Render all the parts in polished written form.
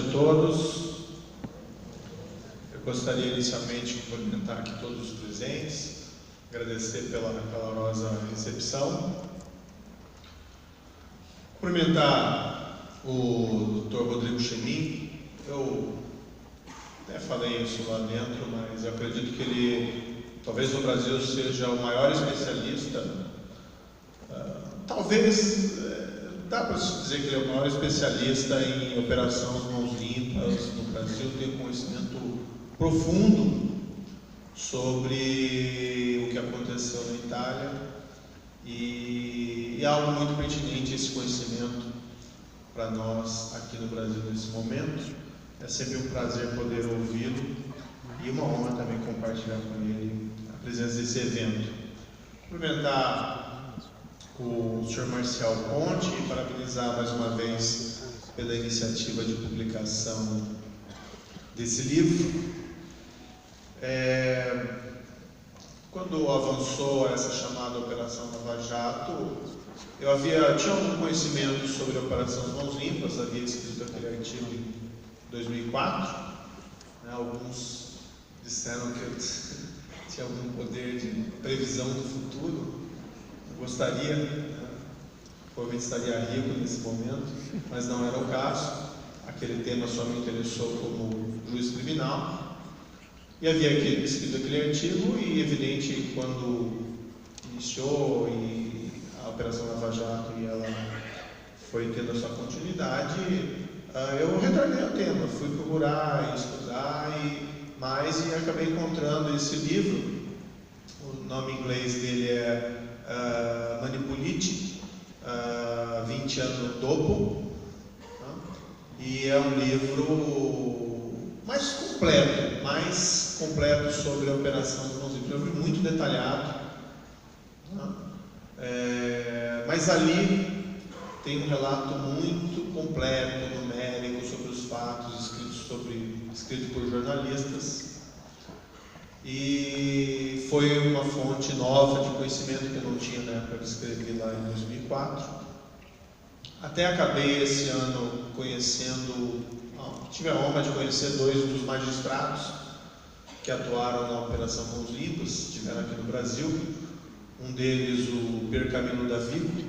a todos. Eu gostaria inicialmente de cumprimentar aqui todos os presentes, agradecer pela calorosa recepção, cumprimentar o Dr. Rodrigo Chemin. Eu até falei isso lá dentro, mas eu acredito que ele, talvez no Brasil, seja o maior especialista, dá para se dizer que ele é o maior especialista em operações mãos limpas no Brasil, tem um conhecimento profundo sobre o que aconteceu na Itália e é algo muito pertinente esse conhecimento para nós aqui no Brasil nesse momento. É sempre um prazer poder ouvi-lo e uma honra também compartilhar com ele a presença desse evento. Cumprimentar o Sr. Marcial Ponte e parabenizar mais uma vez pela iniciativa de publicação desse livro. Quando avançou essa chamada Operação Lava Jato, eu tinha algum conhecimento sobre a Operação Mãos Limpas, havia escrito aquele artigo em 2004, alguns disseram que eu tinha algum poder de previsão do futuro. Gostaria, provavelmente estaria rico nesse momento, mas não era o caso. Aquele tema só me interessou como juiz criminal. E havia escrito aquele artigo e, evidente, quando iniciou a Operação Lava Jato e ela foi tendo a sua continuidade, eu retornei ao tema, fui procurar e estudar e acabei encontrando esse livro. O nome em inglês dele é Manipulite, 20 anos dopo, e é um livro mais completo sobre a Operação Mãos Limpas. É um livro muito detalhado, mas ali tem um relato muito completo, numérico, sobre os fatos, escrito por jornalistas. E foi uma fonte nova de conhecimento que eu não tinha na época que escrevi lá em 2004. Até acabei esse ano tive a honra de conhecer dois dos magistrados que atuaram na Operação Mãos Limpas, estiveram aqui no Brasil. Um deles, o Percamino Davi,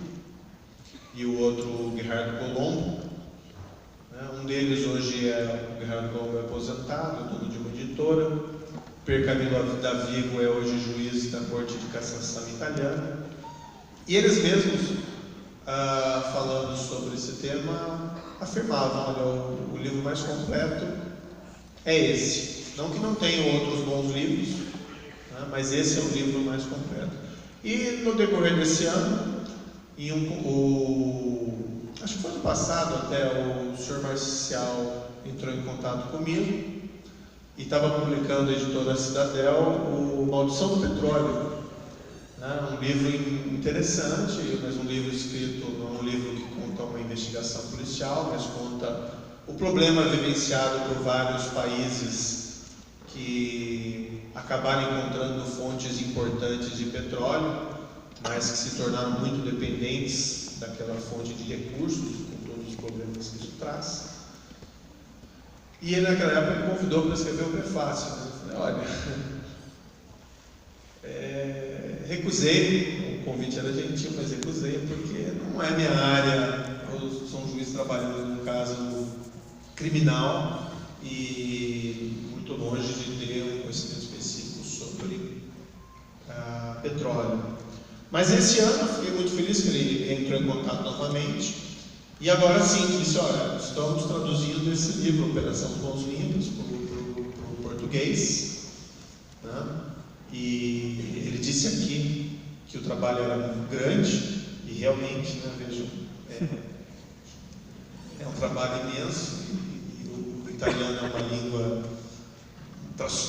e o outro, o Gerardo Colombo. Um deles hoje o Gerardo Colombo é aposentado, dono de uma editora. Percamino Davigo é hoje juiz da Corte de Cassação italiana. E eles mesmos, falando sobre esse tema, afirmavam: olha, o livro mais completo é esse. Não que não tenham outros bons livros, mas esse é o livro mais completo. E no decorrer desse ano, acho que foi ano passado até, o Sr. Marcial entrou em contato comigo e estava publicando a editora Cidadel o Maldição do Petróleo, um livro interessante, mas um livro escrito, não um livro que conta uma investigação policial, mas conta o problema vivenciado por vários países que acabaram encontrando fontes importantes de petróleo, mas que se tornaram muito dependentes daquela fonte de recursos, com todos os problemas que isso traz. E ele, naquela época, me convidou para escrever o prefácio. Eu falei: olha, recusei, o convite era gentil, mas recusei, porque não é minha área. Eu sou um juiz trabalhando num caso criminal e muito longe de ter um conhecimento específico sobre petróleo. Mas esse ano eu fiquei muito feliz que ele entrou em contato novamente. E agora sim, disse: olha, estamos traduzindo esse livro, Operação Mãos Limpas, para o português. E ele disse aqui que o trabalho era muito grande, e realmente, vejam, é um trabalho imenso, e o italiano é uma língua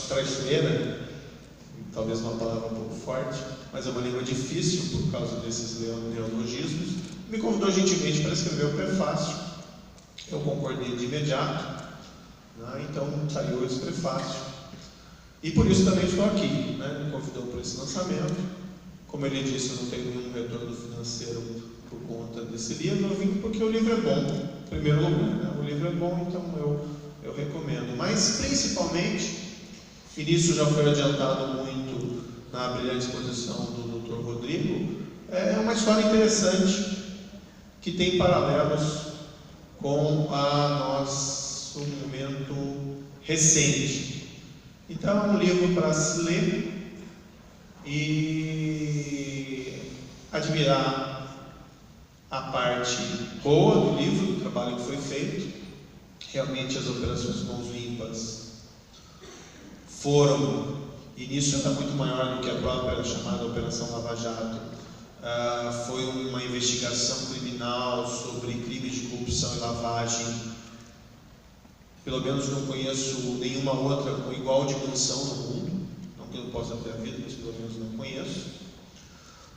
traiçoeira, talvez uma palavra um pouco forte, mas é uma língua difícil por causa desses neologismos. Me convidou gentilmente para escrever o prefácio. Eu concordei de imediato, então saiu esse prefácio. E por isso também estou aqui, me convidou para esse lançamento. Como ele disse, eu não tenho nenhum retorno financeiro por conta desse livro. Eu vim porque o livro é bom. primeiro lugar, né? O livro é bom, então eu recomendo. Mas, principalmente, e nisso já foi adiantado muito na brilhante exposição do Dr. Rodrigo, é uma história interessante que tem paralelos com a nosso momento recente. Então, é um livro para se ler e admirar a parte boa do livro, do trabalho que foi feito. Realmente as operações Mãos Limpas foram, e nisso era muito maior do que a própria chamada Operação Lava Jato, foi uma investigação criminal sobre crimes de corrupção e lavagem. Pelo menos não conheço nenhuma outra com igual dimensão no mundo, não que eu possa ter havido, mas pelo menos não conheço.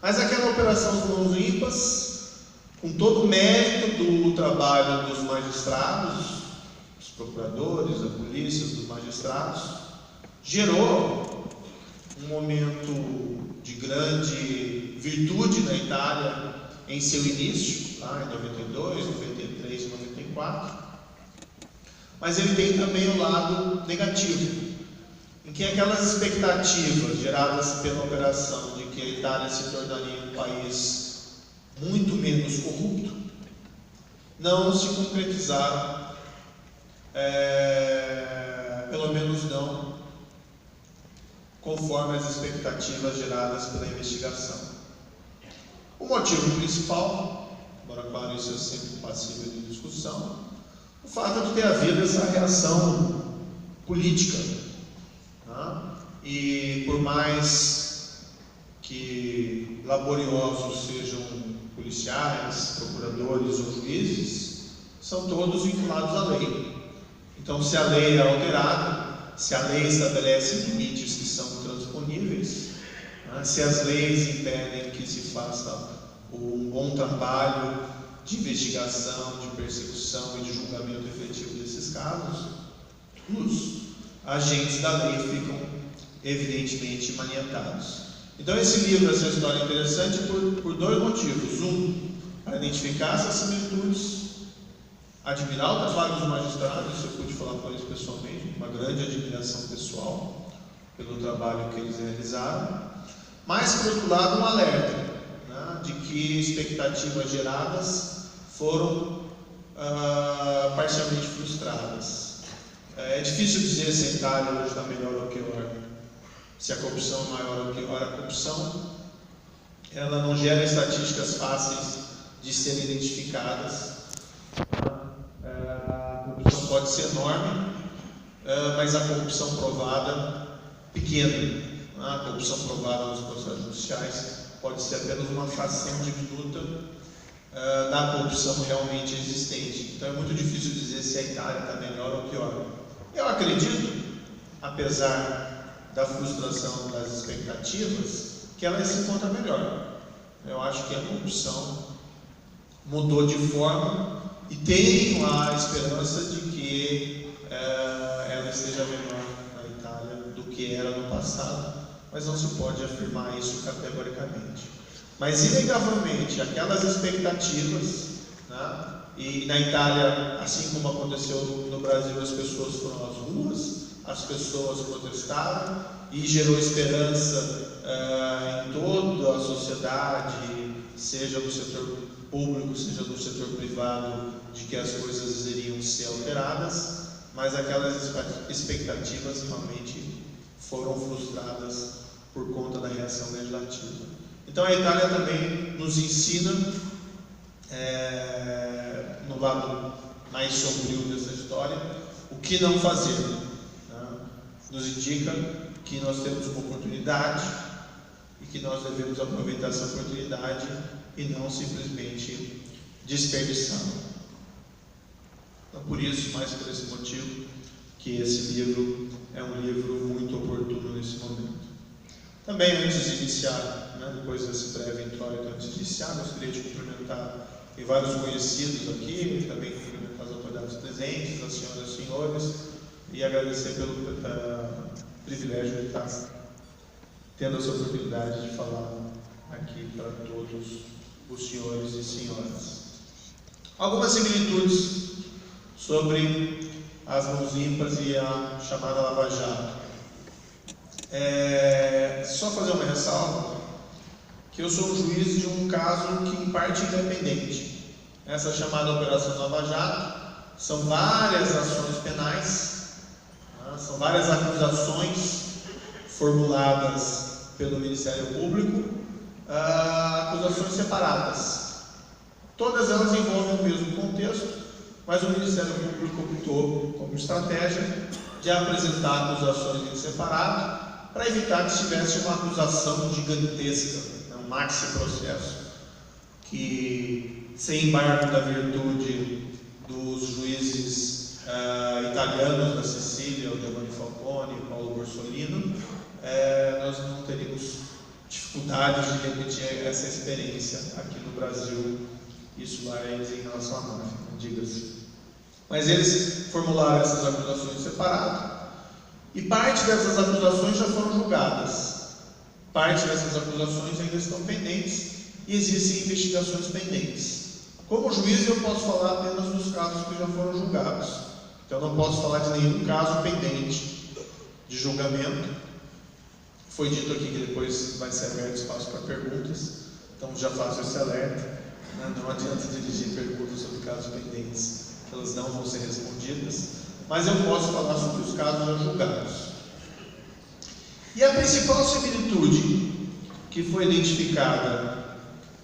Mas aquela Operação Mãos Limpas, com todo o mérito do trabalho dos magistrados, dos procuradores, da polícia, dos magistrados, gerou um momento de grande virtude na Itália em seu início, lá em 92, 93 e 94, mas ele tem também o lado negativo, em que aquelas expectativas geradas pela operação de que a Itália se tornaria um país muito menos corrupto, não se concretizaram, pelo menos não conforme as expectativas geradas pela investigação. O motivo principal, embora claro isso é sempre passível de discussão, o fato de ter havido essa reação política, né? E por mais que laboriosos sejam policiais, procuradores ou juízes, são todos vinculados à lei. Então, se a lei é alterada, se a lei estabelece limites que são intransponíveis, né, se as leis impedem que se faça um bom trabalho de investigação, de persecução e de julgamento efetivo desses casos, os agentes da lei ficam evidentemente maniatados. Então esse livro, essa história é interessante por dois motivos. Um, para identificar essas similitudes, admirar o trabalho dos magistrados, isso eu pude falar com eles pessoalmente, uma grande admiração pessoal pelo trabalho que eles realizaram, mas por outro lado um alerta, né, de que expectativas geradas foram parcialmente frustradas. É difícil dizer se a Itália hoje está melhor ou pior, se a corrupção é maior ou pior. A corrupção, ela não gera estatísticas fáceis de serem identificadas. A corrupção pode ser enorme, mas a corrupção provada pequena. A corrupção provada nos processos judiciais pode ser apenas uma fração diminuta da corrupção realmente existente. Então é muito difícil dizer se a Itália está melhor ou pior. Eu acredito, apesar da frustração das expectativas, que ela se encontra melhor. Eu acho que a corrupção mudou de forma e tenho a esperança de que ela esteja melhor na Itália do que era no passado, mas não se pode afirmar isso categoricamente. Mas inegavelmente aquelas expectativas, né, e na Itália, assim como aconteceu no Brasil, as pessoas foram às ruas, as pessoas protestaram e gerou esperança em toda a sociedade, seja no setor público, seja no setor privado, de que as coisas iriam ser alteradas, mas aquelas expectativas realmente foram frustradas por conta da reação legislativa. Então a Itália também nos ensina, no lado mais sombrio dessa história, o que não fazer. Nos indica que nós temos uma oportunidade e que nós devemos aproveitar essa oportunidade e não simplesmente desperdiçá-la. Então, por isso, mais por esse motivo, que esse livro é um livro muito oportuno nesse momento. Também, antes de iniciar, depois desse breve introito, antes de iniciar, gostaria de cumprimentar vários conhecidos aqui, também cumprimentar as autoridades presentes, as senhoras e senhores, e agradecer pelo privilégio de estar tendo essa oportunidade de falar aqui para todos os senhores e senhoras. Algumas similitudes sobre as mãos limpas e a chamada Lava Jato. Só fazer uma ressalva, que eu sou o juiz de um caso que em parte independente. Essa chamada Operação Lava Jato são várias ações penais, são várias acusações formuladas pelo Ministério Público, acusações separadas. Todas elas envolvem o mesmo contexto, mas o Ministério Público optou como estratégia de apresentar acusações em separado para evitar que tivesse uma acusação gigantesca, um maxi processo, que, sem embargo da virtude dos juízes italianos da Sicília, o Giovanni Falcone e Paulo Borsolino, nós não teríamos dificuldades de repetir essa experiência aqui no Brasil. Isso lá em relação à máfia, diga-se. Mas eles formularam essas acusações separadas, e parte dessas acusações já foram julgadas. Parte dessas acusações ainda estão pendentes e existem investigações pendentes. Como juiz, eu posso falar apenas dos casos que já foram julgados. Então, não posso falar de nenhum caso pendente de julgamento. Foi dito aqui que depois vai ser aberto espaço para perguntas, então já faço esse alerta. Não adianta dirigir perguntas sobre casos pendentes, que elas não vão ser respondidas, mas eu posso falar sobre os casos já julgados. E a principal similitude que foi identificada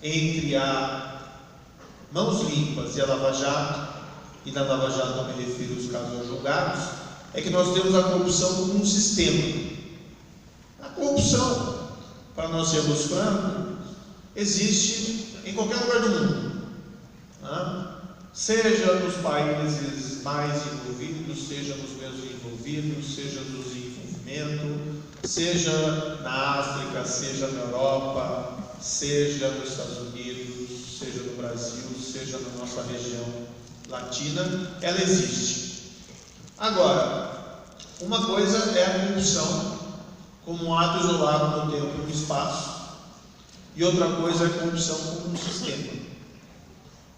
entre a Mãos Limpas e a Lava Jato, e na Lava Jato eu me refiro aos casos já julgados, é que nós temos a corrupção como um sistema. A corrupção, para nós sermos francos, existe em qualquer lugar do mundo, seja nos países mais envolvidos, seja nos menos envolvidos, seja no desenvolvimento, seja na África, seja na Europa, seja nos Estados Unidos, seja no Brasil, seja na nossa região latina, ela existe. Agora, uma coisa é a corrupção como um ato isolado no tempo e no espaço, e outra coisa é a corrupção como um sistema.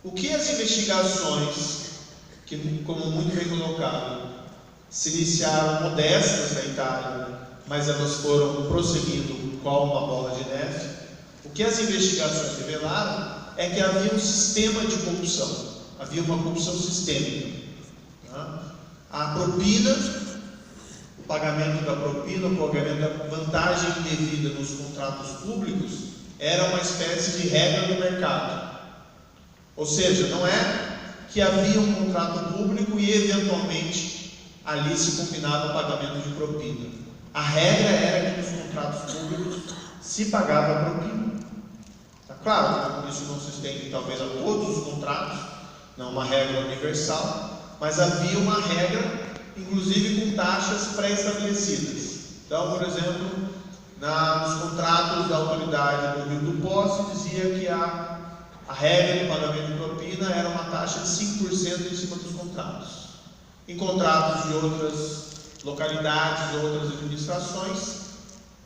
O que as investigações, que, como muito bem colocado, se iniciaram modestas na Itália, mas elas foram prosseguindo qual uma bola de neve, o que as investigações revelaram é que havia um sistema de corrupção, havia uma corrupção sistêmica. A propina, o pagamento da propina, o pagamento da vantagem indevida nos contratos públicos, era uma espécie de regra do mercado. Ou seja, não é que havia um contrato público e eventualmente ali se combinava o pagamento de propina. A regra era que nos contratos públicos se pagava a propina. Tá claro que isso não se estende talvez a todos os contratos, não é uma regra universal, mas havia uma regra, inclusive com taxas pré-estabelecidas. Então, por exemplo, nos contratos da autoridade do Rio do Poço, dizia que a regra do pagamento de propina era uma taxa de 5% em cima dos contratos. Em contratos de outras localidades, outras administrações,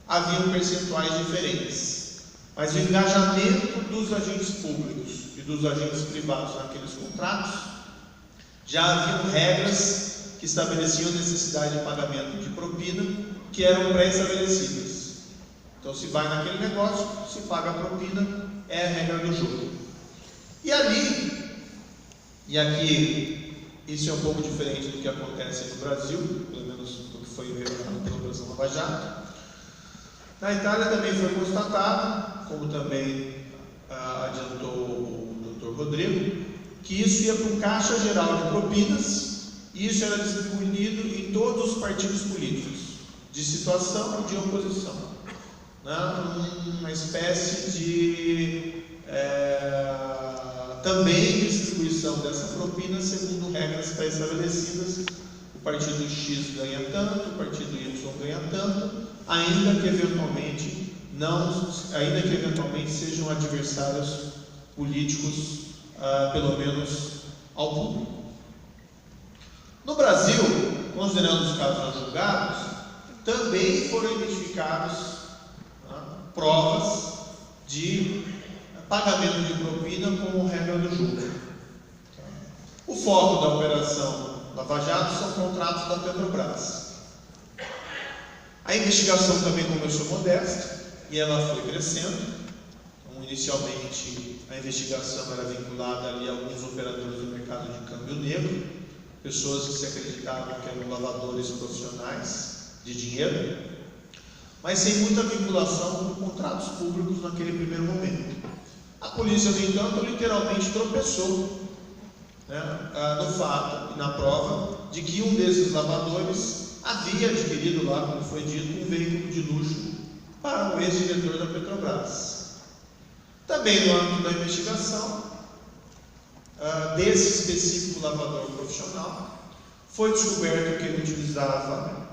haviam percentuais diferentes. Mas o engajamento dos agentes públicos e dos agentes privados naqueles contratos, já haviam regras que estabeleciam necessidade de pagamento de propina, que eram pré-estabelecidas. Então, se vai naquele negócio, se paga a propina, é a regra do jogo. E ali, e aqui, isso é um pouco diferente do que acontece no Brasil, pelo menos do que foi revelado pela Operação Lava Jato. Na Itália também foi constatado, como também adiantou o Dr. Rodrigo, que isso ia para um caixa geral de propinas, e isso era distribuído em todos os partidos políticos, de situação e de oposição. Uma espécie de também distribuição dessa propina segundo regras pré-estabelecidas. O partido X ganha tanto, o partido Y ganha tanto, ainda que eventualmente sejam adversários políticos, pelo menos ao público. No Brasil, considerando os casos julgados, também foram identificados provas de pagamento de propina como regra do jogo. foco da Operação Lava Jato são contratos da Petrobras. A investigação também começou modesta e ela foi crescendo. Então, inicialmente, a investigação era vinculada ali a alguns operadores do mercado de câmbio negro, pessoas que se acreditavam que eram lavadores profissionais de dinheiro, mas sem muita vinculação com contratos públicos naquele primeiro momento. A polícia, no entanto, literalmente tropeçou, né, no fato e na prova de que um desses lavadores havia adquirido lá, como foi dito, um veículo de luxo para o ex-diretor da Petrobras. Também no âmbito da investigação, desse específico lavador profissional, foi descoberto que ele utilizava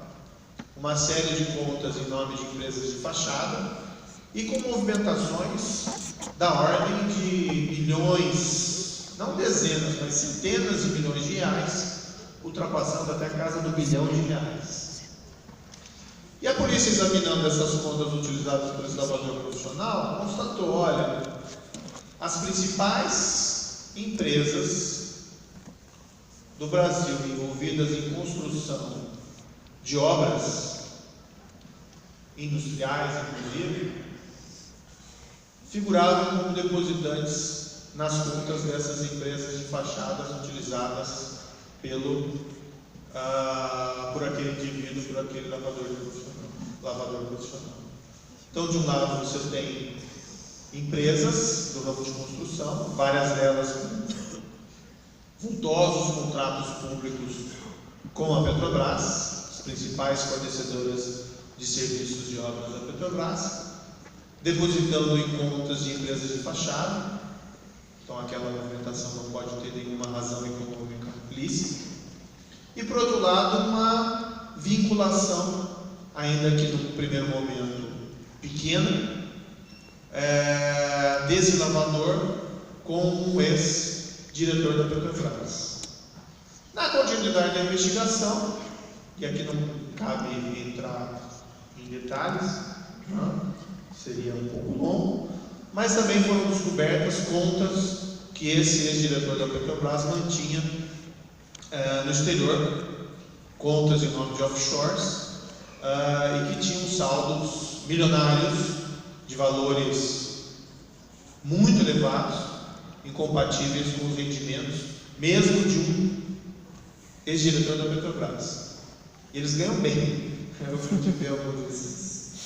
uma série de contas em nome de empresas de fachada e com movimentações da ordem de milhões, não dezenas, mas centenas de milhões de reais, ultrapassando até a casa do bilhão de reais. E a polícia, examinando essas contas utilizadas por esse lavador profissional, constatou, olha, as principais empresas do Brasil envolvidas em construção de obras industriais, inclusive, figuravam como depositantes nas contas dessas empresas de fachadas utilizadas por aquele indivíduo, por aquele lavador profissional. Então, de um lado, você tem empresas do ramo de construção, várias delas com vultosos contratos públicos com a Petrobras, as principais fornecedoras de serviços de obras da Petrobras, depositando em contas de empresas de fachada. Então, aquela movimentação não pode ter nenhuma razão econômica lícita. E, por outro lado, uma vinculação, ainda que no primeiro momento pequena, desse lavador com o ex-diretor da Petrobras. Na continuidade da investigação, e aqui não cabe entrar em detalhes, seria um pouco longo, mas também foram descobertas contas que esse ex-diretor da Petrobras mantinha no exterior, contas em nome de offshores, e que tinham saldos milionários de valores muito elevados, incompatíveis com os rendimentos, mesmo de um ex-diretor da Petrobras. E eles ganham bem. Eu fui ver algum desses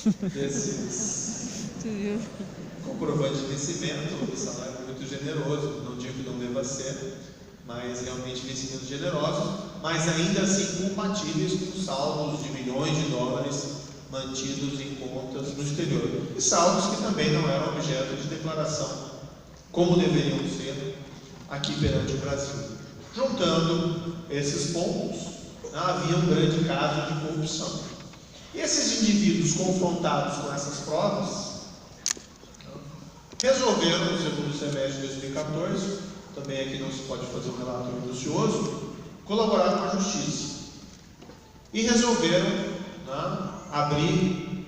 comprovante de vencimento, o salário é muito generoso, não digo que não deva ser, mas realmente vencimentos generosos, mas ainda assim compatíveis com saldos de milhões de dólares mantidos em contas no exterior. E saldos que também não eram objeto de declaração, como deveriam ser aqui perante o Brasil. Juntando esses pontos, havia um grande caso de corrupção. E esses indivíduos confrontados com essas provas resolveram, no segundo semestre de 2014, também aqui não se pode fazer um relato minucioso, colaborar com a justiça. E resolveram abrir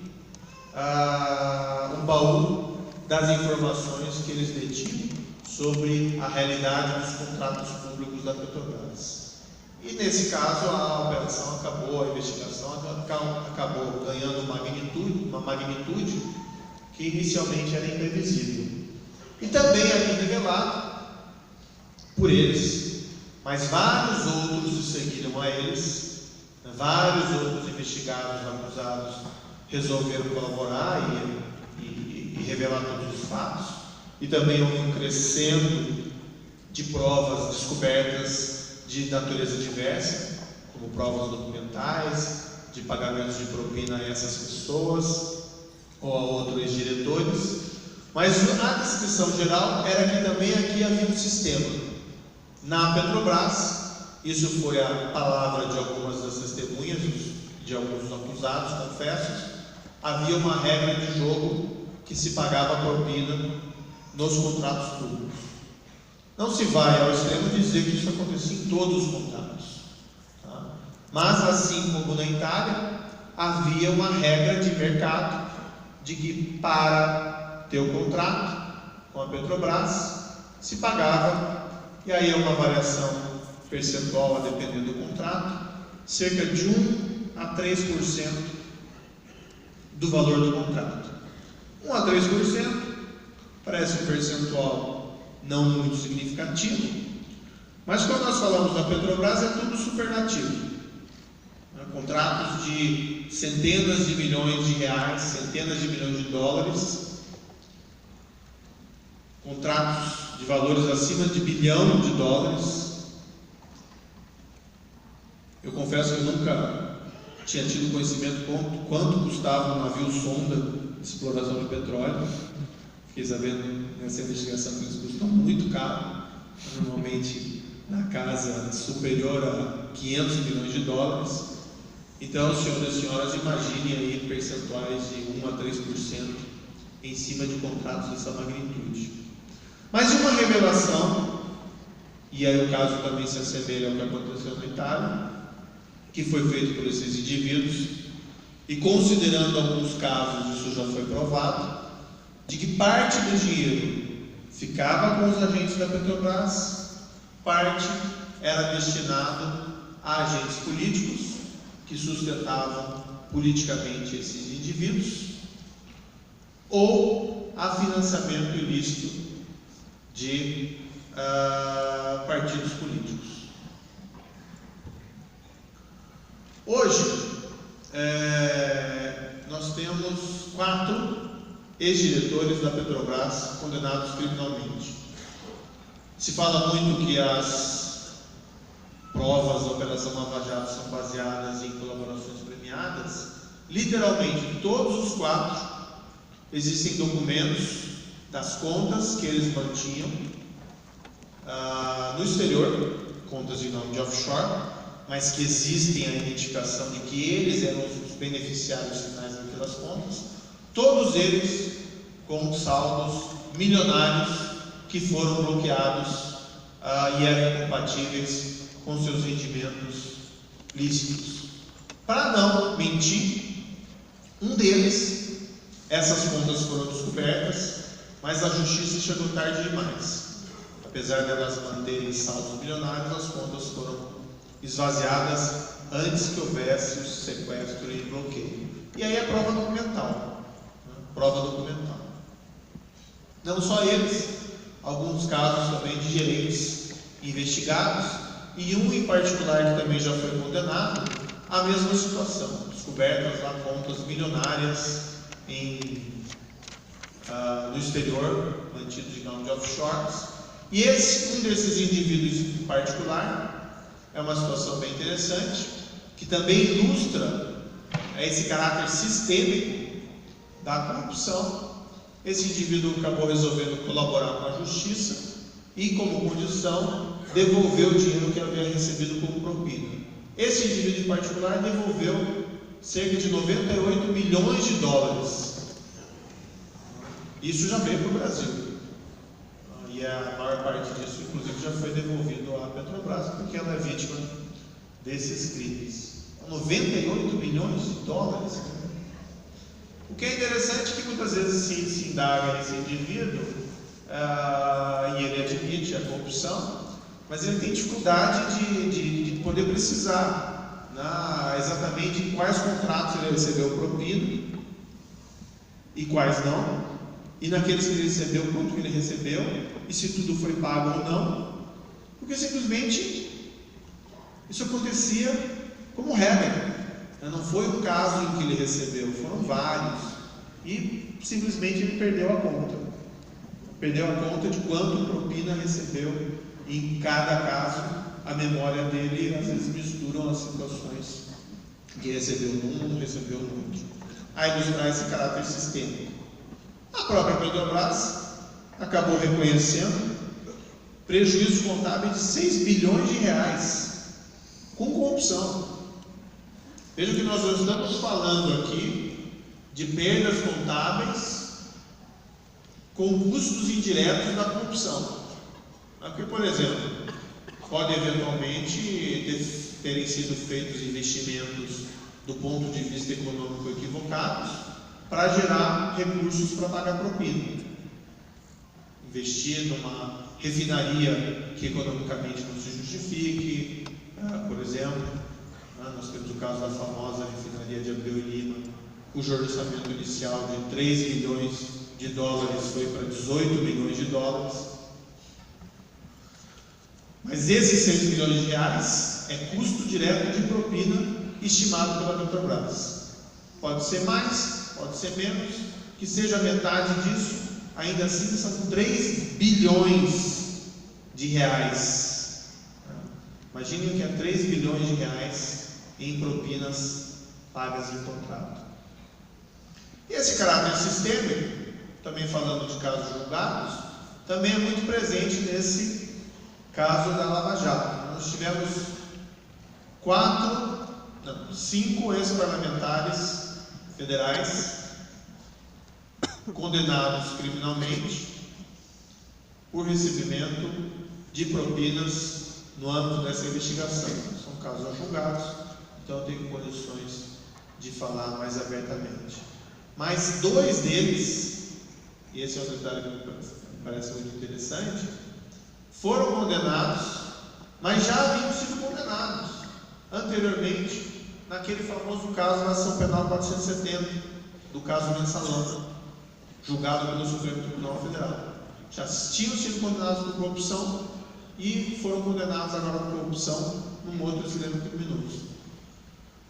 um baú das informações que eles detinham sobre a realidade dos contratos públicos da Petrobras. E nesse caso a operação acabou, a investigação acabou ganhando uma magnitude que inicialmente era imprevisível. E também ali revelado por eles, mas vários outros se seguiram a eles, vários outros investigados, acusados, resolveram colaborar e revelar todos os fatos, e também houve um crescendo de provas descobertas de natureza diversa, como provas documentais, de pagamentos de propina a essas pessoas, ou a outros ex-diretores, mas a descrição geral era que também aqui havia um sistema. Na Petrobras, isso foi a palavra de algumas das testemunhas, de alguns acusados, confessos, havia uma regra de jogo que se pagava propina nos contratos públicos. Não se vai ao extremo dizer que isso acontecia em todos os contratos, tá? Mas assim como na Itália, havia uma regra de mercado de que para ter o contrato com a Petrobras se pagava, e aí é uma variação percentual a depender do contrato, cerca de 1 a 3% do valor do contrato. 1 a 3% parece um percentual não muito significativo, mas quando nós falamos da Petrobras é tudo superlativo. Contratos de centenas de milhões de reais, centenas de milhões de dólares, contratos de valores acima de $1 bilhão. Eu confesso que eu nunca tinha tido conhecimento quanto custava um navio sonda de exploração de petróleo. Fiquei sabendo nessa investigação que eles custam muito caro, normalmente na casa superior a $500 milhões. Então, senhoras e senhores, imaginem aí percentuais de 1 a 3% em cima de contratos dessa magnitude. Mas uma revelação, e aí o caso também se assemelha ao que aconteceu na Itália, que foi feito por esses indivíduos, e considerando alguns casos, isso já foi provado, de que parte do dinheiro ficava com os agentes da Petrobras, parte era destinado a agentes políticos que sustentavam politicamente esses indivíduos, ou a financiamento ilícito de partidos políticos. Hoje, nós temos 4 ex-diretores da Petrobras condenados criminalmente. Se fala muito que as provas da Operação Lava Jato são baseadas em colaborações premiadas. Literalmente, todos os 4 existem documentos das contas que eles mantinham no exterior, contas de nome de offshore, mas que existem a identificação de que eles eram os beneficiários finais daquelas contas, todos eles com saldos milionários que foram bloqueados e eram incompatíveis com seus rendimentos lícitos. Para não mentir, um deles, essas contas foram descobertas, mas a justiça chegou tarde demais. Apesar delas manterem saldos milionários, as contas foram esvaziadas antes que houvesse o sequestro e bloqueio. E aí a prova documental. Prova documental. Não só eles, alguns casos também de gerentes investigados, e um em particular que também já foi condenado, a mesma situação. Descobertas lá contas milionárias no exterior, mantidos em nome de offshores. E um desses indivíduos em particular, é uma situação bem interessante, que também ilustra esse caráter sistêmico da corrupção. Esse indivíduo acabou resolvendo colaborar com a justiça e, como condição, devolveu o dinheiro que havia recebido como propina. Esse indivíduo em particular devolveu cerca de $98 milhões. Isso já veio para o Brasil. E a maior parte disso, inclusive, já foi devolvido à Petrobras, porque ela é vítima desses crimes. $98 milhões. O que é interessante é que muitas vezes se indaga esse indivíduo, e ele admite a corrupção, mas ele tem dificuldade de poder precisar exatamente em quais contratos ele recebeu propina e quais não, e naqueles que ele recebeu, quanto que ele recebeu, e se tudo foi pago ou não, porque simplesmente isso acontecia como regra. Não foi um caso em que ele recebeu, foram vários, e simplesmente ele perdeu a conta. Perdeu a conta de quanto propina recebeu. Em cada caso, a memória dele às vezes misturam as situações que recebeu num, recebeu no outro. A ilustrar esse caráter sistêmico. A própria Petrobras acabou reconhecendo prejuízo contábil de R$6 bilhões com corrupção. Veja que nós não estamos falando aqui de perdas contábeis com custos indiretos da corrupção. Porque, por exemplo, pode eventualmente terem sido feitos investimentos do ponto de vista econômico equivocados para gerar recursos para pagar propina. Investir refinaria que economicamente não se justifique, por exemplo, nós temos o caso da famosa refinaria de Abreu e Lima, cujo orçamento inicial de 3 bilhões de dólares foi para 18 bilhões de dólares. Mas esses 6 bilhões de reais é custo direto de propina estimado pela Petrobras. Pode ser mais, pode ser menos, que seja metade disso, ainda assim são 3 bilhões de reais. Imaginem que é 3 bilhões de reais em propinas pagas em contrato. E esse caráter sistêmico, também falando de casos julgados, também é muito presente nesse caso da Lava Jato. Nós tivemos 5 ex-parlamentares federais condenados criminalmente por recebimento de propinas no âmbito dessa investigação. São casos julgados, então eu tenho condições de falar mais abertamente. Mas 2 deles, e esse é um detalhe que me parece muito interessante, foram condenados, mas já haviam sido condenados anteriormente naquele famoso caso da Ação Penal 470, do caso Mensalão, julgado pelo Supremo Tribunal Federal. Já tinham sido condenados por corrupção e foram condenados agora por corrupção num outro esquema criminoso.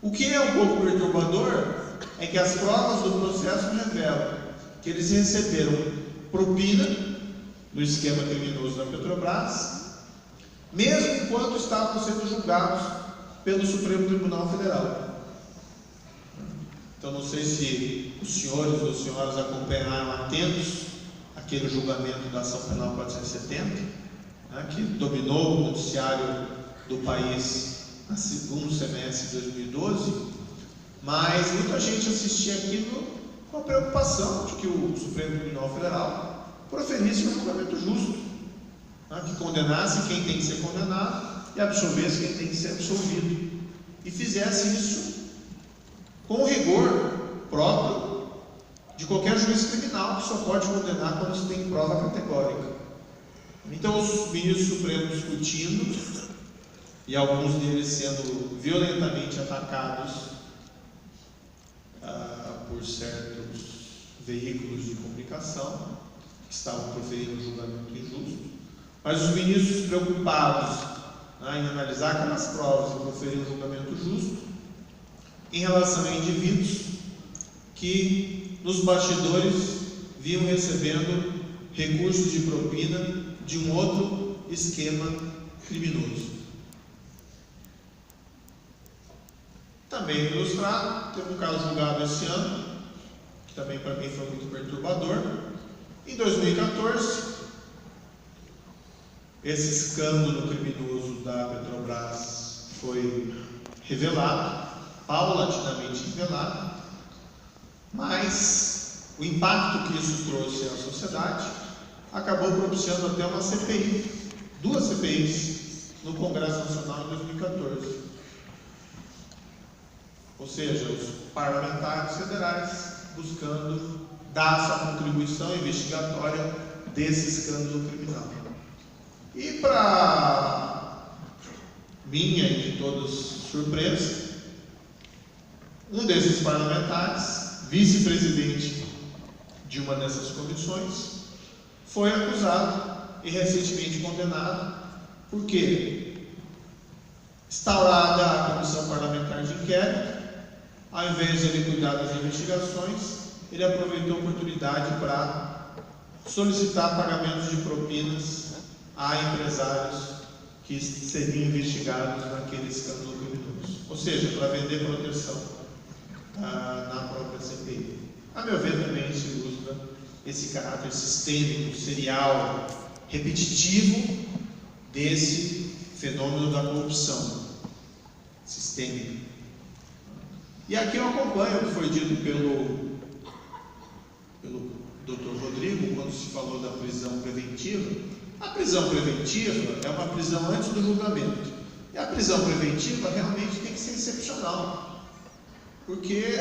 O que é um pouco perturbador é que as provas do processo revelam que eles receberam propina no esquema criminoso da Petrobras, mesmo enquanto estavam sendo julgados pelo Supremo Tribunal Federal. Então não sei se os senhores ou senhoras acompanharam atentos aquele julgamento da Ação Penal 470, que dominou o noticiário do país no segundo semestre de 2012, mas muita gente assistia aquilo com a preocupação de que o Supremo Tribunal Federal proferisse um julgamento justo, que condenasse quem tem que ser condenado e absolvesse quem tem que ser absolvido, e fizesse isso com o rigor próprio de qualquer juiz criminal, que só pode condenar quando se tem prova categórica. Então os ministros supremos discutindo, e alguns deles sendo violentamente atacados por certos veículos de comunicação que estavam proferindo um julgamento injusto, mas os ministros preocupados em analisar aquelas provas e proferir um julgamento justo em relação a indivíduos que nos bastidores vinham recebendo recursos de propina de um outro esquema criminoso. Também ilustrado, teve um caso julgado esse ano, que também para mim foi muito perturbador. Em 2014, esse escândalo criminoso da Petrobras foi revelado, paulatinamente revelado, mas o impacto que isso trouxe à sociedade acabou propiciando até uma CPI, 2 CPIs no Congresso Nacional em 2014. Ou seja, os parlamentares federais buscando dar sua contribuição investigatória desse escândalo criminal. E para minha e de todos surpresa, um desses parlamentares, vice-presidente de uma dessas comissões, foi acusado e recentemente condenado, porque instaurada a comissão parlamentar de inquérito, ao invés de ele cuidar das investigações, ele aproveitou a oportunidade para solicitar pagamentos de propinas a empresários que seriam investigados naquele escândalo criminoso, ou seja, para vender proteção na própria CPI. A meu ver, também isso ilustra esse caráter sistêmico, serial, repetitivo desse fenômeno da corrupção sistêmica. E aqui eu acompanho o que foi dito pelo Dr. Rodrigo, quando se falou da prisão preventiva. A prisão preventiva é uma prisão antes do julgamento. E a prisão preventiva realmente tem que ser excepcional. Porque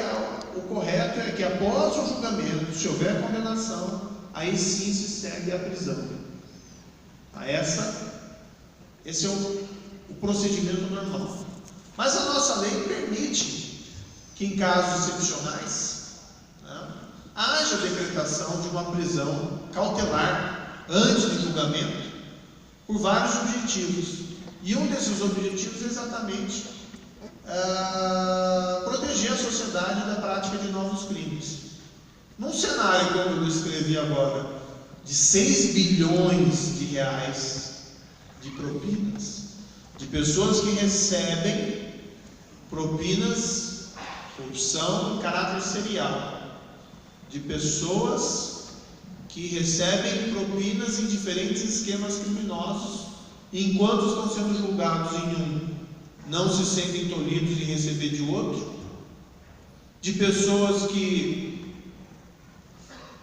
o correto é que após o julgamento, se houver condenação, aí sim se segue a prisão. Esse é o procedimento normal. Mas a nossa lei permite que em casos excepcionais, né, haja decretação de uma prisão cautelar antes do julgamento por vários objetivos. E um desses objetivos é exatamente proteger a sociedade da prática de novos crimes. Num cenário como eu descrevi agora, de 6 bilhões de reais de propinas, de pessoas que recebem propinas, corrupção em caráter serial, de pessoas que recebem propinas em diferentes esquemas criminosos, e enquanto estão sendo julgados em um, não se sentem tolhidos em receber de outro, de pessoas que,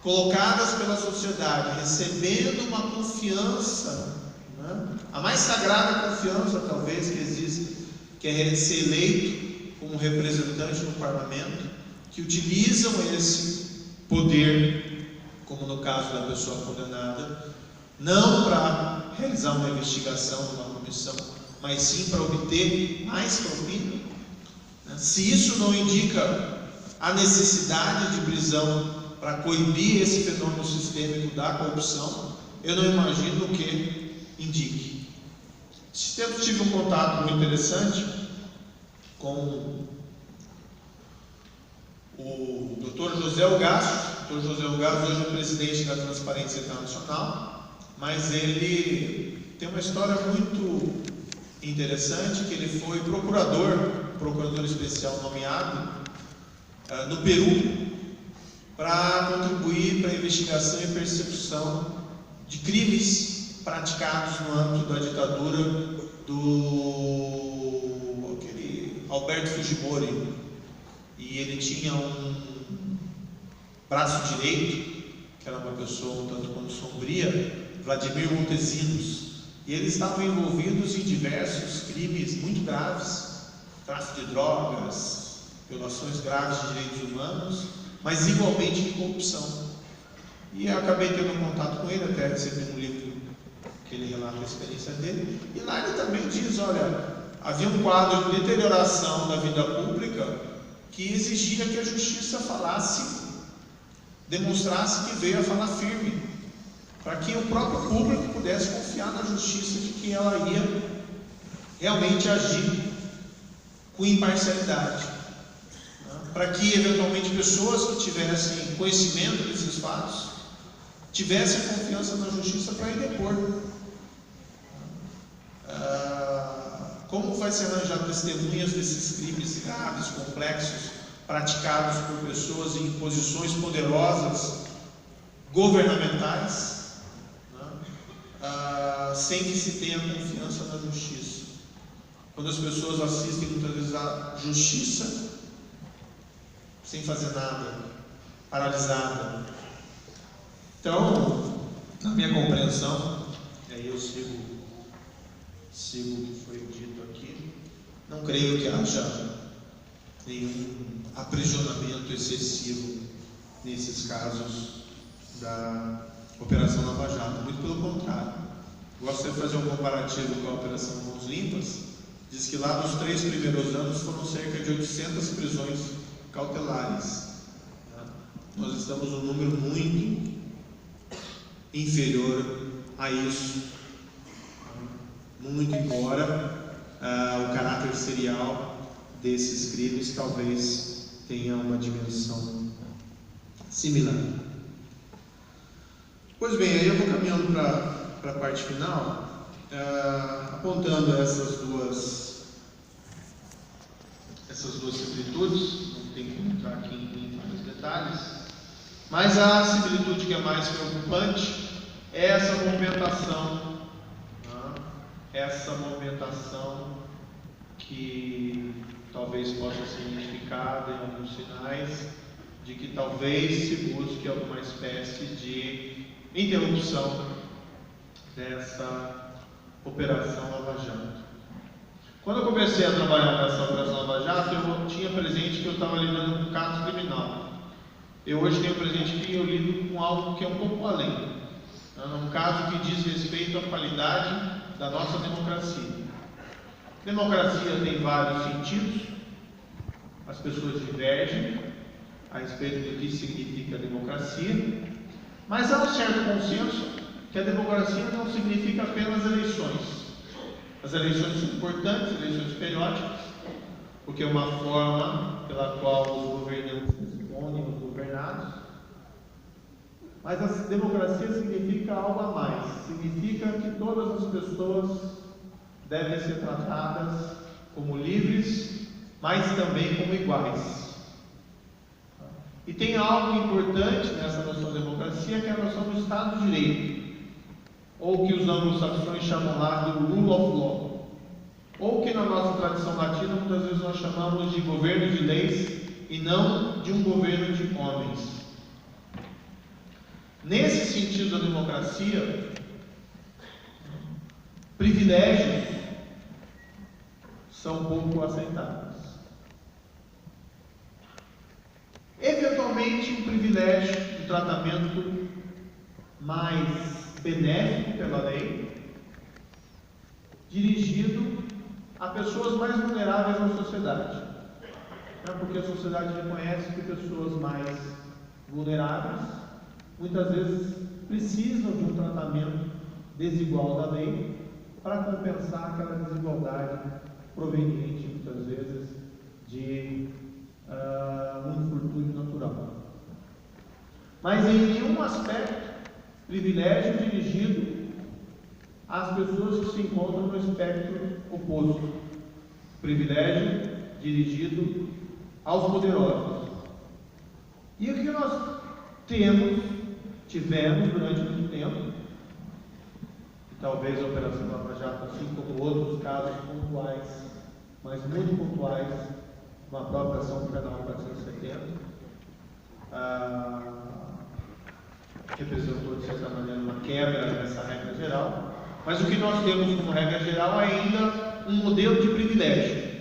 colocadas pela sociedade, recebendo uma confiança, né, a mais sagrada confiança talvez que existe, que é ser eleito como representante no parlamento, que utilizam esse poder, como no caso da pessoa condenada, não para realizar uma investigação numa comissão, mas sim para obter mais propina. Se isso não indica a necessidade de prisão para coibir esse fenômeno sistêmico da corrupção, eu não imagino o que indique. Esses tempos tive um contato muito interessante com o Dr. José Elgaço. O Dr. José Elgaço hoje é presidente da Transparência Internacional, mas ele tem uma história muito interessante, que ele foi procurador especial nomeado no Peru para contribuir para a investigação e persecução de crimes praticados no âmbito da ditadura do Alberto Fujimori. E ele tinha um braço direito, que era uma pessoa um tanto quanto sombria, Vladimir Montesinos, e eles estavam envolvidos em diversos crimes muito graves, tráfico de drogas, violações graves de direitos humanos, mas igualmente de corrupção. E eu acabei tendo contato com ele, até recebi um livro que ele relata a experiência dele, e lá ele também diz, olha, havia um quadro de deterioração da vida pública que exigia que a justiça demonstrasse que veio a falar firme, para que o próprio público pudesse confiar na justiça de que ela ia realmente agir com imparcialidade, para que eventualmente pessoas que tivessem conhecimento desses fatos tivessem confiança na justiça para ir depor. Como vai se arranjar testemunhas desses crimes graves, complexos, praticados por pessoas em posições poderosas, governamentais, sem que se tenha confiança na justiça? Quando as pessoas assistem muitas vezes à justiça sem fazer nada, paralisada. Então, na minha compreensão, e aí eu sigo o que foi dito aqui, não creio que haja nenhum aprisionamento excessivo nesses casos da Operação Lava Jato, muito pelo contrário. Gostaria de fazer um comparativo com a Operação Mãos Limpas. Diz que lá nos 3 primeiros anos foram cerca de 800 prisões cautelares. Nós estamos num número muito inferior a isso, muito embora o caráter serial desses crimes talvez tenha uma dimensão similar. Pois bem, aí eu vou caminhando para a parte final, apontando essas duas similitudes. Não tem que entrar aqui em vários detalhes, mas a similitude que é mais preocupante é essa movimentação que talvez possa ser identificada em alguns sinais de que talvez se busque alguma espécie de interrupção dessa Operação Lava Jato. Quando eu comecei a trabalhar nessa Operação Lava Jato, eu tinha presente que eu estava lidando com um caso criminal. Eu hoje tenho presente que eu lido com algo que é um pouco além. num caso que diz respeito à qualidade da nossa democracia. Democracia tem vários sentidos, as pessoas divergem a respeito do que significa democracia, mas há um certo consenso que a democracia não significa apenas eleições. As eleições são importantes, eleições periódicas, porque é uma forma pela qual os governantes respondem aos governados. Mas a democracia significa algo a mais. Significa que todas as pessoas devem ser tratadas como livres, mas também como iguais. E tem algo importante nessa noção de democracia, que é a noção do Estado de Direito, ou que os anglo-saxões chamam lá do rule of law, ou que na nossa tradição latina muitas vezes nós chamamos de governo de leis e não de um governo de homens. Nesse sentido da democracia, privilégios são pouco aceitáveis. Eventualmente, um privilégio de tratamento mais benéfico pela lei, dirigido a pessoas mais vulneráveis na sociedade. Porque a sociedade reconhece que pessoas mais vulneráveis muitas vezes precisam de um tratamento desigual da lei para compensar aquela desigualdade proveniente, muitas vezes, de um infortúnio natural. Mas em nenhum aspecto, privilégio dirigido às pessoas que se encontram no espectro oposto. Privilégio dirigido aos poderosos. E o que nós tivemos durante muito tempo, e talvez a Operação Lava Jato, assim como outros casos pontuais, mas muito pontuais, como a própria ação penal 470, representou de certa maneira uma quebra nessa regra geral, mas o que nós temos como regra geral é ainda um modelo de privilégio.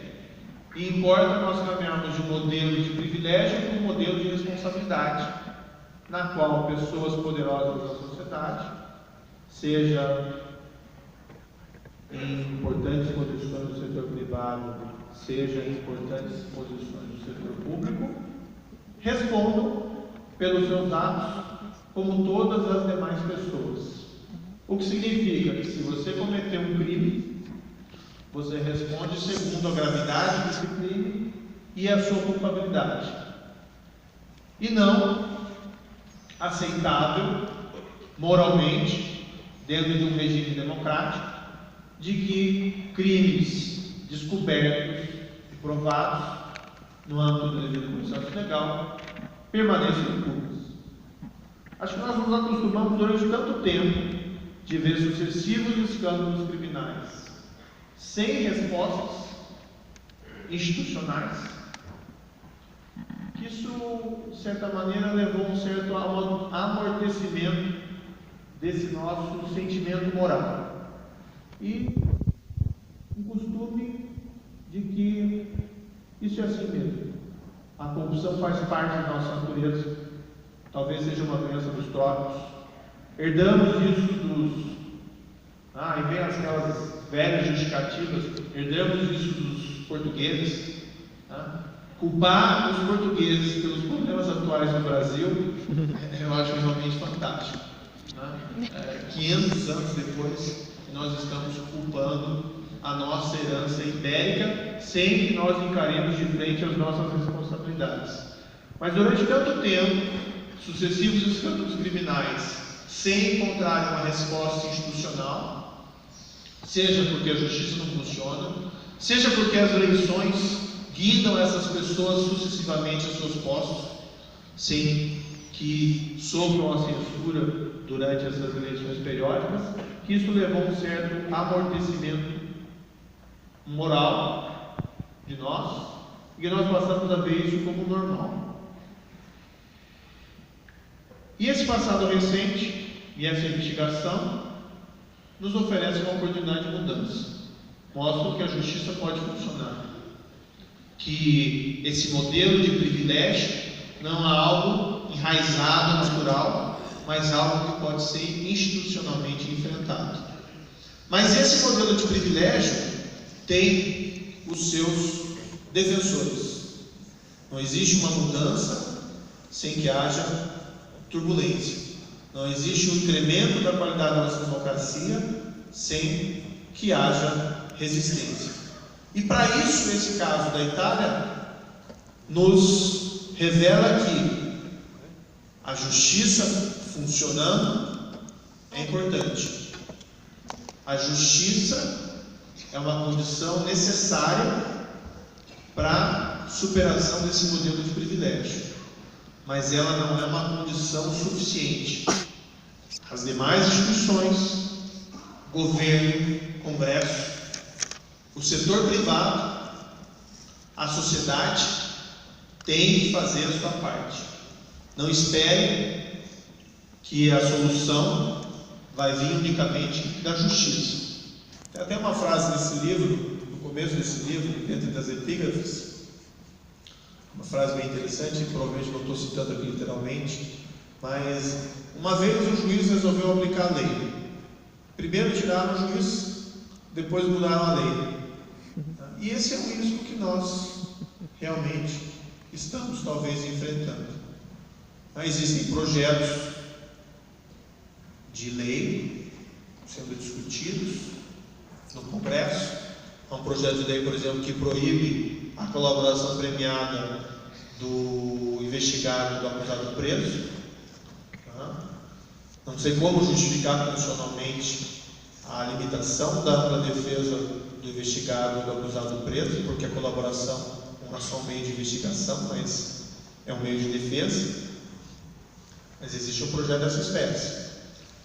E importa nós caminharmos de um modelo de privilégio para um modelo de responsabilidade, na qual pessoas poderosas da sociedade, seja em importantes posições do setor privado, seja em importantes posições do setor público, respondam pelos seus atos como todas as demais pessoas. O que significa que se você cometeu um crime, você responde segundo a gravidade desse crime e a sua culpabilidade. E não aceitável moralmente, dentro de um regime democrático, de que crimes descobertos e provados no âmbito do devido processo legal permaneçam impunes. Acho que nós nos acostumamos durante tanto tempo de ver sucessivos escândalos criminais sem respostas institucionais, que isso, de certa maneira, levou a um certo amortecimento desse nosso sentimento moral. E um costume de que isso é assim mesmo. A corrupção faz parte da nossa natureza, talvez seja uma doença dos trópicos. Herdamos isso dos... e vem aquelas velhas justificativas, herdamos isso dos portugueses. Culpar os portugueses pelos problemas atuais do Brasil, eu acho realmente fantástico. 500 anos depois, nós estamos culpando a nossa herança ibérica, sem que nós encaremos de frente as nossas responsabilidades. Mas durante tanto tempo, sucessivos escândalos criminais, sem encontrar uma resposta institucional, seja porque a justiça não funciona, seja porque as eleições guidam essas pessoas sucessivamente a seus postos, sem que sofram a censura durante essas eleições periódicas, que isso levou a um certo amortecimento moral de nós, e que nós passamos a ver isso como normal. E esse passado recente, e essa investigação, nos oferece uma oportunidade de mudança. Mostra que a justiça pode funcionar, que esse modelo de privilégio não é algo enraizado, natural, mas algo que pode ser institucionalmente enfrentado. Mas esse modelo de privilégio tem os seus defensores. Não existe uma mudança sem que haja turbulência. Não existe um incremento da qualidade da nossa democracia sem que haja resistência. E para isso, esse caso da Itália nos revela que a justiça funcionando é importante. A justiça é uma condição necessária para a superação desse modelo de privilégio, mas ela não é uma condição suficiente. As demais instituições, governo, Congresso, o setor privado, a sociedade tem que fazer a sua parte. Não espere que a solução vai vir unicamente da justiça. Tem até uma frase nesse livro, no começo desse livro, dentro das epígrafes, uma frase bem interessante, provavelmente não estou citando aqui literalmente, mas uma vez o juiz resolveu aplicar a lei. Primeiro tiraram o juiz, depois mudaram a lei. E esse é o risco que nós realmente estamos talvez enfrentando. Existem projetos de lei sendo discutidos no Congresso. Há um projeto de lei, por exemplo, que proíbe a colaboração premiada do investigado e do acusado preso. Não sei como justificar constitucionalmente a limitação da ampla defesa do investigado e do acusado preso, porque a colaboração não é só um meio de investigação, mas é um meio de defesa. Mas existe um projeto dessa espécie.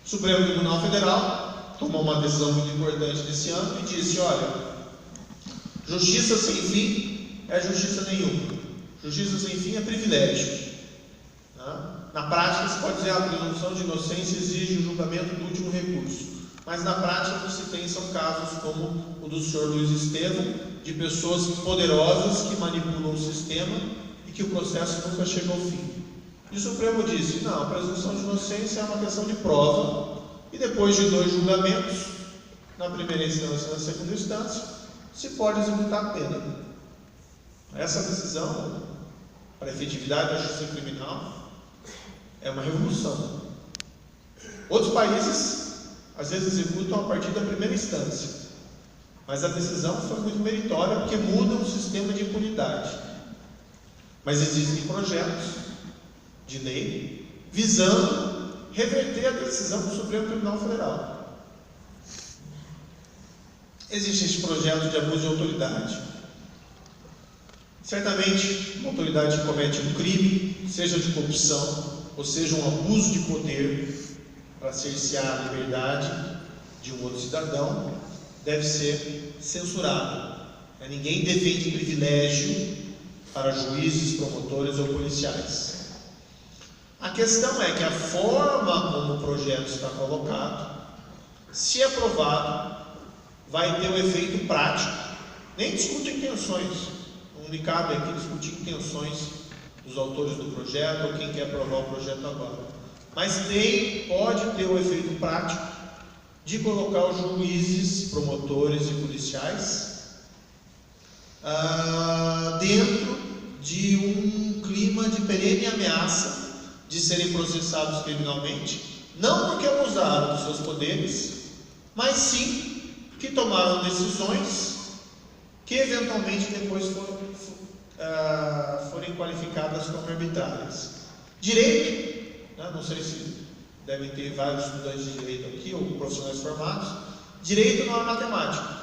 O Supremo Tribunal Federal tomou uma decisão muito importante nesse ano e disse: olha, justiça sem fim é justiça nenhuma. Justiça sem fim é privilégio. Na prática, se pode dizer que a presunção de inocência exige o julgamento do último recurso. Mas na prática, o que se tem são casos como o do senhor Luiz Estevam, de pessoas poderosas que manipulam o sistema e que o processo nunca chega ao fim. E o Supremo disse: não, a presunção de inocência é uma questão de prova, e depois de 2 julgamentos, na primeira instância e na segunda instância, se pode executar a pena. Essa decisão, para a efetividade da justiça criminal, é uma revolução. Outros países, às vezes, executam a partir da primeira instância, mas a decisão foi muito meritória, porque muda o sistema de impunidade. Mas existem projetos de lei visando reverter a decisão do Supremo Tribunal Federal. Existe esse projeto de abuso de autoridade. Certamente, uma autoridade que comete um crime, seja de corrupção, ou seja um abuso de poder para cercear a liberdade de um outro cidadão, deve ser censurado. Ninguém defende privilégio para juízes, promotores ou policiais. A questão é que a forma como o projeto está colocado, se aprovado, vai ter um efeito prático. Nem discute intenções. Não me cabe aqui discutir intenções dos autores do projeto ou quem quer aprovar o projeto agora. Mas pode ter o efeito prático de colocar os juízes, promotores e policiais dentro de um clima de perene ameaça de serem processados criminalmente, não porque abusaram dos seus poderes, mas sim que tomaram decisões que eventualmente depois forem qualificadas como arbitrárias. Direito, não sei se devem ter vários estudantes de direito aqui, ou profissionais formados. Direito não é matemática,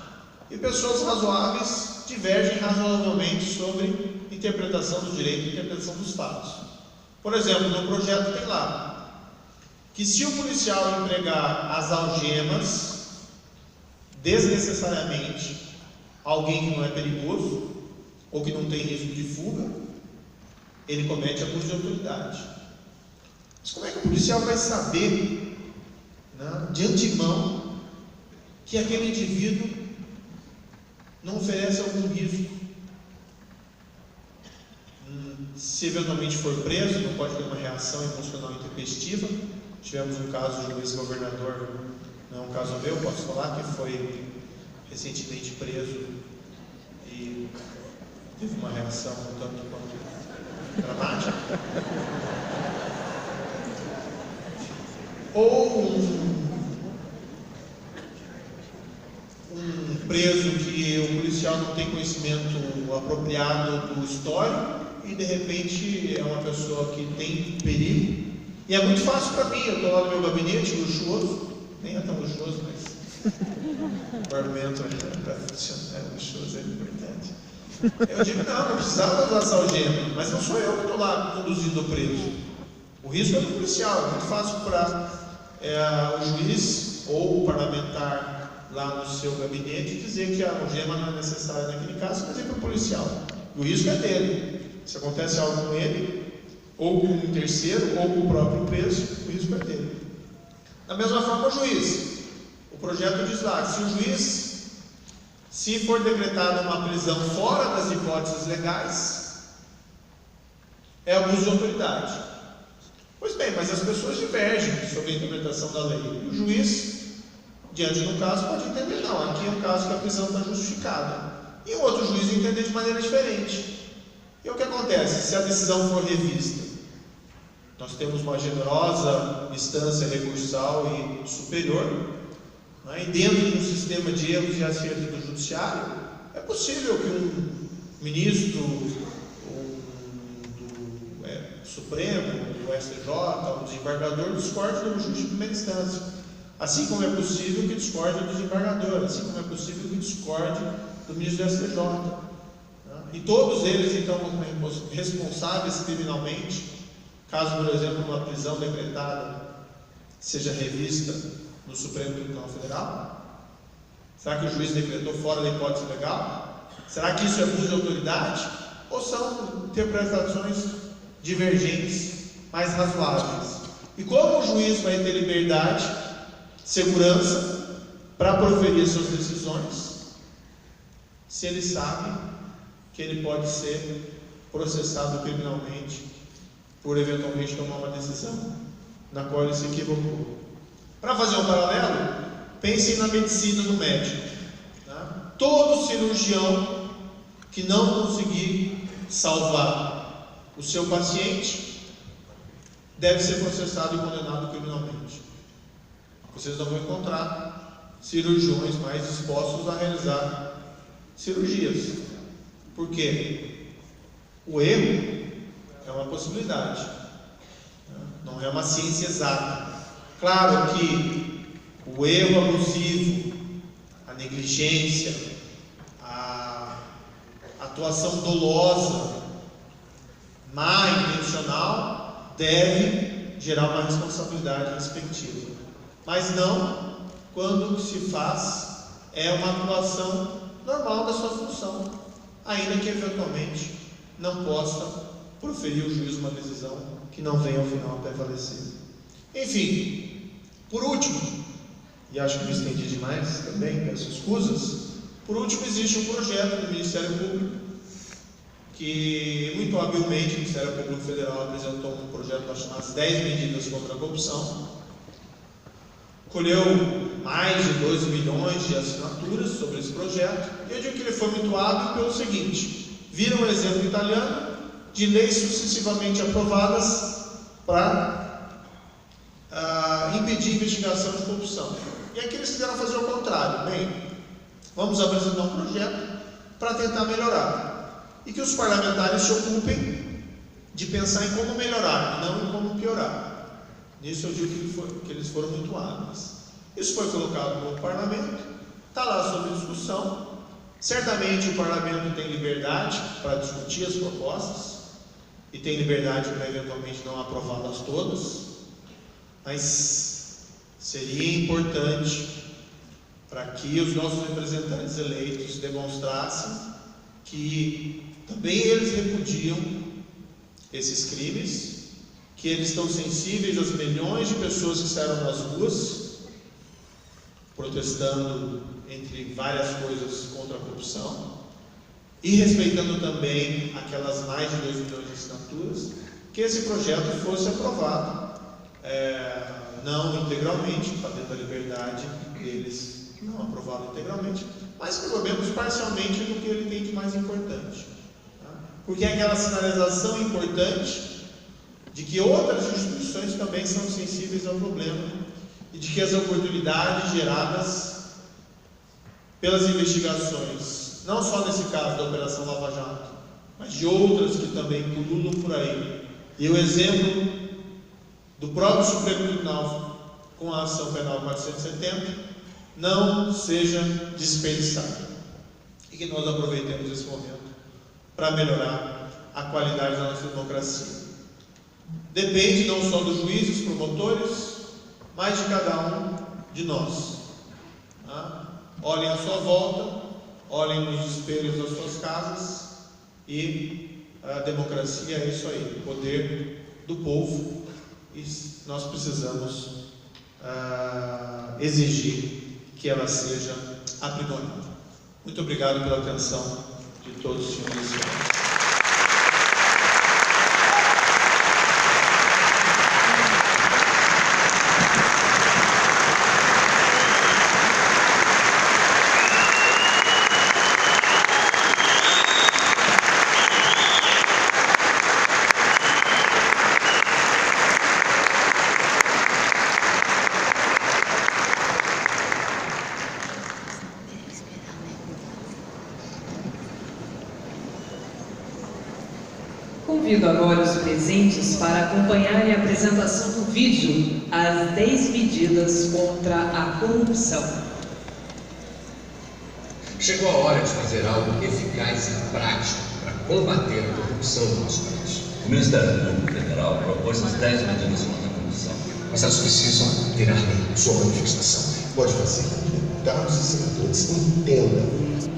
e pessoas razoáveis divergem razoavelmente sobre interpretação do direito e interpretação dos fatos. Por exemplo, no projeto tem lá que se o policial empregar as algemas desnecessariamente alguém que não é perigoso ou que não tem risco de fuga, ele comete abuso de autoridade. Mas como é que o policial vai saber, de antemão, que aquele indivíduo não oferece algum risco? Se eventualmente for preso, não pode ter uma reação emocional intempestiva, tivemos um caso de um ex-governador, não é um caso meu, posso falar, que foi recentemente preso e teve uma reação um tanto quanto dramática. Ou um preso que o policial não tem conhecimento apropriado do histórico e de repente é uma pessoa que tem perigo. E é muito fácil para mim, eu estou lá no meu gabinete luxuoso, nem é tão luxuoso, mas o argumento é luxuoso, é importante. Eu digo, não precisava usar essa algema, mas não sou eu que estou lá conduzindo o preso. O risco é do policial, é muito fácil para o juiz ou o parlamentar lá no seu gabinete dizer que a algema não é necessária naquele caso, mas é para o policial. E o risco é dele. Se acontece algo com ele, ou com um terceiro, ou com o próprio preso, o risco é dele. Da mesma forma, o juiz. O projeto diz lá que se o juiz, se for decretada uma prisão fora das hipóteses legais, é abuso de autoridade. Pois bem, mas as pessoas divergem sobre a interpretação da lei. E o juiz, diante de um caso, pode entender, não, aqui é um caso que a prisão está justificada. E o outro juiz entender de maneira diferente. E o que acontece se a decisão for revista? Nós temos uma generosa instância recursal e superior, né? E dentro de um sistema de erros e acertos do judiciário, é possível que um ministro do Supremo, do STJ, um desembargador discorde do juiz de primeira instância. Assim como é possível que discorde do desembargador, assim como é possível que discorde do ministro do STJ. E todos eles, então, responsáveis criminalmente, caso, por exemplo, uma prisão decretada seja revista no Supremo Tribunal Federal? Será que o juiz decretou fora da hipótese legal? Será que isso é abuso de autoridade? Ou são interpretações divergentes, mais razoáveis? E como o juiz vai ter liberdade, segurança, para proferir suas decisões, se ele sabe que ele pode ser processado criminalmente por eventualmente tomar uma decisão na qual ele se equivocou? Para fazer um paralelo, pensem na medicina do médico. Tá? Todo cirurgião que não conseguir salvar o seu paciente deve ser processado e condenado criminalmente. Vocês não vão encontrar cirurgiões mais dispostos a realizar cirurgias. Por quê? O erro é uma possibilidade, não é uma ciência exata. Claro que o erro abusivo, a negligência, a atuação dolosa, má intencional, deve gerar uma responsabilidade respectiva. Mas não quando o que se faz é uma atuação normal da sua função, ainda que eventualmente não possa proferir o juiz uma decisão que não venha ao final prevalecer. Enfim, por último, e acho que me estendi demais também, peço escusas, por último existe um projeto do Ministério Público, que muito habilmente o Ministério Público Federal apresentou um projeto chamado as 10 medidas contra a corrupção, colheu mais de 12 milhões de assinaturas sobre esse projeto, e eu digo que ele foi muito hábil pelo seguinte: vira um exemplo italiano de leis sucessivamente aprovadas para impedir investigação de corrupção. E aqui eles quiseram fazer o contrário. Bem, vamos apresentar um projeto para tentar melhorar, e que os parlamentares se ocupem de pensar em como melhorar, não em como piorar. Nisso eu digo que eles foram muito hábeis. Isso foi colocado no parlamento, está lá sob discussão. Certamente o parlamento tem liberdade para discutir as propostas e tem liberdade para eventualmente não aprová-las todas, mas seria importante para que os nossos representantes eleitos demonstrassem que também eles repudiam esses crimes, que eles estão sensíveis às milhões de pessoas que saíram nas ruas protestando, entre várias coisas, contra a corrupção, e respeitando também aquelas mais de 2 milhões de assinaturas, que esse projeto fosse aprovado não integralmente, está dentro da liberdade deles não aprová-lo integralmente, mas pelo menos parcialmente do que ele tem de mais importante. Tá? Porque é aquela sinalização importante de que outras instituições também são sensíveis ao problema e de que as oportunidades geradas pelas investigações, não só nesse caso da Operação Lava Jato, mas de outras que também pululam por aí, e o exemplo do próprio Supremo Tribunal com a ação penal 470 não seja desperdiçado e que nós aproveitemos esse momento para melhorar a qualidade da nossa democracia. Depende não só dos juízes, promotores, mas de cada um de nós. Tá? Olhem à sua volta, olhem nos espelhos das suas casas, e a democracia é isso aí, o poder do povo, e nós precisamos exigir que ela seja aprimorada. Muito obrigado pela atenção de todos os senhores e senhoras. Convido agora os presentes para acompanharem a apresentação do vídeo As 10 Medidas contra a Corrupção. Chegou a hora de fazer algo eficaz e prático para combater a corrupção no nosso país. O Ministério Público Federal propôs as 10 medidas contra a corrupção. Mas elas precisam ter a lei, sua manifestação. Pode fazer. Deputados e senadores, entendam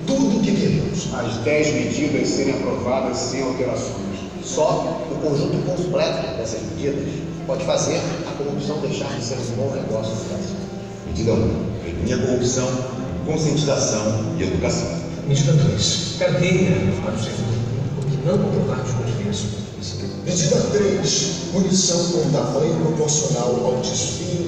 tudo o que queremos. As 10 medidas serem aprovadas sem alterações. Só o conjunto completo dessas medidas pode fazer a corrupção deixar de ser um bom negócio no Brasil. Medida 1. Prevenir a corrupção, conscientização e educação. Medida 2. Cadeia para o servidor público que não comprovar os movimentos. Medida 3. Punição com tamanho proporcional ao desvio